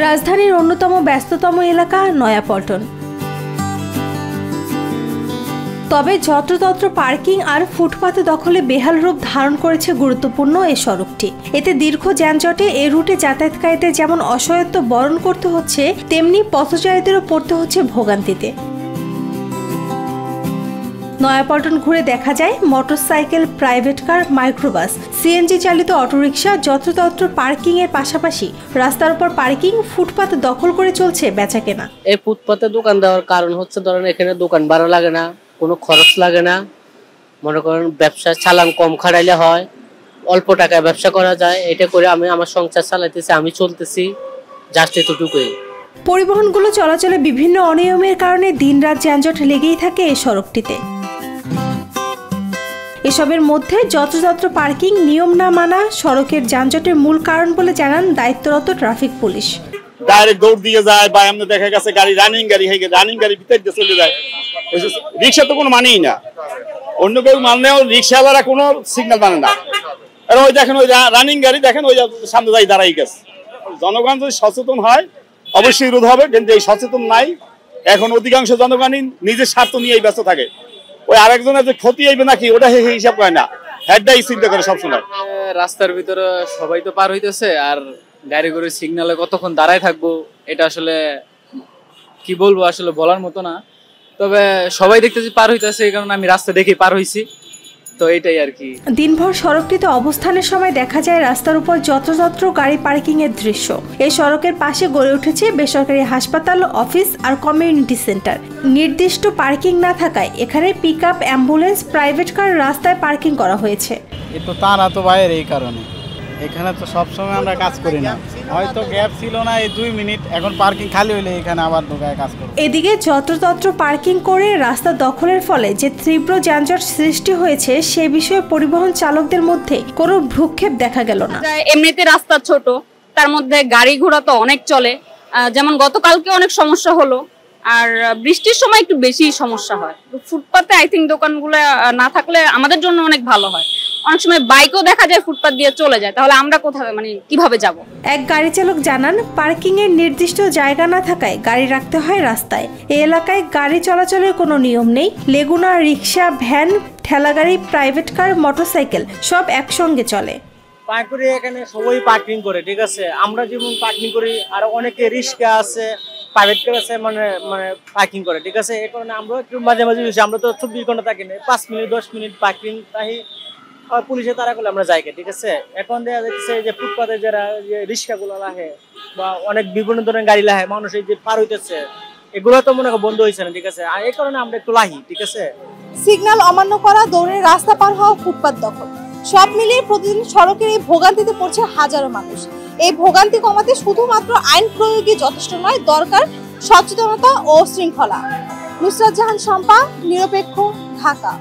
রাজধানীর অন্যতম ব্যস্ততম এলাকা নয়াপল্টন। তবে যত্রতত্র পার্কিং আর ফুটপাত দখলে বেহাল রূপ ধারণ করেছে গুরুত্বপূর্ণ এই সড়কটি। এতে দীর্ঘ যানজটে এ রুটে যাতায়াতকারীদের যেমন অসহায়ত্ব বরণ করতে হচ্ছে, তেমনি পথচারীদেরও পড়তে হচ্ছে ভোগান্তিতে। নয়াপল্টন ঘুরে দেখা যায় motorcycle, private car, microbus, CNG চালিত অটোরিকশা যত্রতত্র পার্কিং এর পাশাপাশি রাস্তার উপর পার্কিং, ফুটপাত দখল করে চলছে বেচাকেনা। এই ফুটপাতে দোকান দেওয়ার কারণ হচ্ছে ধরেন এখানে দোকান ভাড়া লাগে না, কোনো খরচ লাগে না, মনে করেন ব্যবসা চালান কম খাটাইলে হয়, অল্প টাকায় ব্যবসা করা যায়। এটা করে আমি আমার সংসার চালাইতেছি, আমি চলতেছি, জাস্ট এতটুকুই। পরিবহনগুলো চলাচলে বিভিন্ন অনিয়মের কারণে দিনরাত যানজট লেগেই থাকে এই সড়কটিতে। এসবের মধ্যে যত্রতত্র পার্কিং, নিয়ম না মানা সড়কের যানজটের মূল কারণ বলে জানান দায়িত্বরত ট্রাফিক পুলিশ। ডাইরেক্ট দৌড় দিয়ে যায় বা এমনি দেখা গেছে গাড়ি রানিং গাড়ি ভিতর দিয়ে চলে যায়। রিক্সা তো কোনো মানেই না, অন্য কেউ মানলেও রিক্সাওয়ালারা কোনো সিগন্যাল মানে না। আর ওই দেখেন ওই রানিং গাড়ি দেখেন ওই সামনে যাই দাঁড়াই গেছে। জনগণ যদি সচেতন হয় অবশ্যই রোধ হবে, কিন্তু এই সচেতন নাই। এখন অধিকাংশ জনগণই নিজের স্বার্থ নিয়েই ব্যস্ত থাকে। ওই আরেকজনের যে ক্ষতি হইবে নাকি ওটা হিসাব করে না, হেডটাই চিন্তা করে সবসময়। রাস্তার ভিতরে সবাই তো পার হইতেছে, আর গাড়ি করে সিগন্যালে কতক্ষণ দাঁড়ায় থাকবো এটা আসলে কি বলবো, আসলে বলার মতো না। তবে সবাই দেখতেছি পার হইতেছে, এই কারণে আমি রাস্তা দেখে পার হইছি, তো এটাই আর কি। দিনভর সড়কটিতে অবস্থানের সময় দেখা যায় রাস্তার উপর যত্রতত্র গাড়ি পার্কিং এর দৃশ্য। এই সড়কের পাশে গড়ে উঠেছে বেসরকারি হাসপাতাল, অফিস আর কমিউনিটি সেন্টার। নির্দিষ্ট পার্কিং না থাকায় এখানে পিকআপ, অ্যাম্বুলেন্স, প্রাইভেট কার রাস্তায় পার্কিং করা হয়েছে। তো তা না তো ভাইয়ের এই কারণে এখানে তো সবসময় আমরা কাজ করি না, হয়তো গ্যাপ ছিল না এই 2 মিনিট, এখন পার্কিং খালি হইলে এখানে আবার ঢোকায় কাজ করব। এদিকে যত্রতত্র পার্কিং করে রাস্তা দখলের ফলে যে তীব্র যানজট সৃষ্টি হয়েছে সে বিষয়ে পরিবহন চালকদের মধ্যে কোনো ভ্রুক্ষেপ দেখা গেল না। এমনিতে রাস্তা ছোট, তার মধ্যে গাড়ি ঘোড়া তো অনেক চলে, যেমন গতকালকে অনেক সমস্যা হলো, আর বৃষ্টির সময় একটু বেশি সমস্যা হয়। ফুটপাতে আই থিঙ্ক দোকানগুলো না থাকলে আমাদের জন্য অনেক ভালো হয়। অনেক সময় বাইকও দেখা যায় ফুটপাত দিয়ে চলে যায়, তাহলে আমরা কোথায় কিভাবে যাব? এক গাড়ি চালক জানান, পার্কিং এর নির্দিষ্ট জায়গা না থাকায় গাড়ি রাখতে হয় রাস্তায়। এই এলাকায় গাড়ি চলাচলের কোনো নিয়ম নেই। লেগুনা, রিক্সা, ভ্যান, ঠেলাগাড়ি, প্রাইভেট কার, মোটরসাইকেল সব একসঙ্গে চলে। পার্কিং এখানে সবাই পার্কিং করে, ঠিক আছে। আমরা যেমন পার্কিং করি, আর অনেকে রিক্সা আছে, প্রাইভেট কার আছে, মানে পার্কিং করে, ঠিক আছে। এই কারণে আমরা একটু মাঝে মাঝে আমরা তো 24 ঘন্টা থাকি না, 5 মিনিট 10 মিনিট পার্কিং তাই পুলিশে তারা করলে আমরা যাই, ঠিক আছে। এখন দেখা যাচ্ছে যে ফুটপাতে যারা রিক্সাগুলো লাহে বা অনেক বিভিন্ন ধরনের গাড়ি লাহে, মানুষ এই যে পার হইতেছে, এগুলো তো মনে বন্ধ হয়েছে না, ঠিক আছে। আর এই কারণে আমরা একটু লাহি, ঠিক আছে। সিগন্যাল অমান্য করা, দৌড়ে রাস্তা পার হওয়া, ফুটপাত দখল সব মিলিয়ে প্রতিদিন সড়কের এই ভোগান্তিতে পড়ছে হাজারো মানুষ। এই ভোগান্তি কমাতে শুধুমাত্র আইন প্রয়োগই যথেষ্ট নয়, দরকার সচেতনতা ও শৃঙ্খলা। নুসরাত জাহান শম্পা, নিরপেক্ষ, ঢাকা।